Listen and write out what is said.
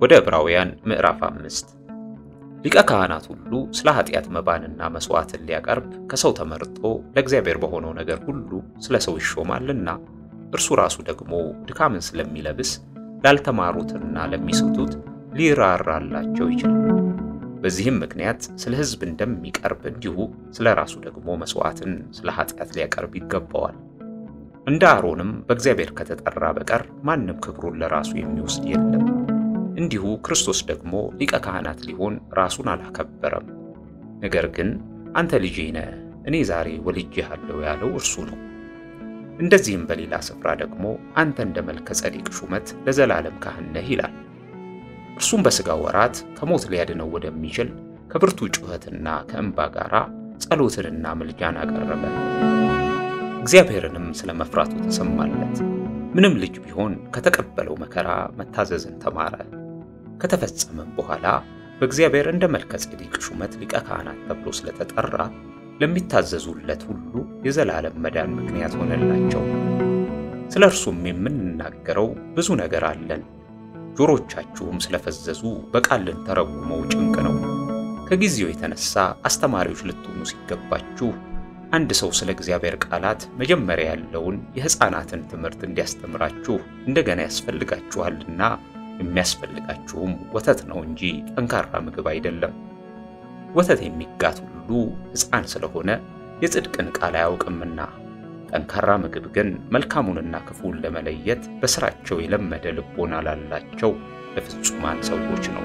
ወደ ዕብራውያን ምዕራፍ 5 ሊቀ ካህናት ሁሉ ስለ ኃጢአት መባንና መስዋዕትን ሊያቀርብ ከሰው ተመርጦ ለእግዚአብሔር በሆነው ነገር ሁሉ ስለ ሰው ይሾማልና እርሱ ራሱ ደግሞ ድካምን ስለሚለብስ ላልተማሩትና ለሚስቱት ሊራራላቸው ይችላል። በዚህም ምክንያት ስለ ሕዝብ እንደሚቀርብ እንዲሁ ስለ ራሱ ደግሞ መስዋዕትን ስለ ኃጢአት ሊያቀርብ ይገባዋል። እንደ አሮንም በእግዚአብሔር ከተጠራ በቀር ማንም ክብሩን ለራሱ የሚወስድ የለም። እንዲሁ ክርስቶስ ደግሞ ሊቀ ካህናት ሊሆን ራሱን አላከበረም። ነገር ግን አንተ ልጄ ነህ፣ እኔ ዛሬ ወልጄሃለሁ ያለው እርሱ ነው። እንደዚህም በሌላ ስፍራ ደግሞ አንተ እንደ መልከ ጼዴቅ ሹመት ለዘላለም ካህን ነህ ይላል። እርሱም በሥጋው ወራት ከሞት ሊያድነው ወደሚችል ከብርቱ ጩኸትና ከእንባ ጋር ጸሎትንና ምልጃን አቀረበ። እግዚአብሔርንም ስለ መፍራቱ ተሰማለት። ምንም ልጅ ቢሆን ከተቀበለው መከራ መታዘዝን ተማረ። ከተፈጸመም በኋላ በእግዚአብሔር እንደ መልከ ጼዴቅ ሹመት ሊቀ ካህናት ተብሎ ስለተጠራ ለሚታዘዙለት ሁሉ የዘላለም መዳን ምክንያት ሆነላቸው። ስለ እርሱም የምንናገረው ብዙ ነገር አለን። ጆሮቻችሁም ስለፈዘዙ በቃል ልንተረጉመው ጭንቅ ነው። ከጊዜው የተነሳ አስተማሪዎች ልትሆኑ ሲገባችሁ አንድ ሰው ስለ እግዚአብሔር ቃላት መጀመሪያ ያለውን የሕፃናትን ትምህርት እንዲያስተምራችሁ እንደገና ያስፈልጋችኋልና የሚያስፈልጋችሁም ወተት ነው እንጂ ጠንካራ ምግብ አይደለም። ወተት የሚጋት ሁሉ ሕፃን ስለሆነ የጽድቅን ቃል አያውቅምና፣ ጠንካራ ምግብ ግን መልካሙንና ክፉውን ለመለየት በሥራቸው የለመደ ልቦና ላላቸው ለፍጹማን ሰዎች ነው።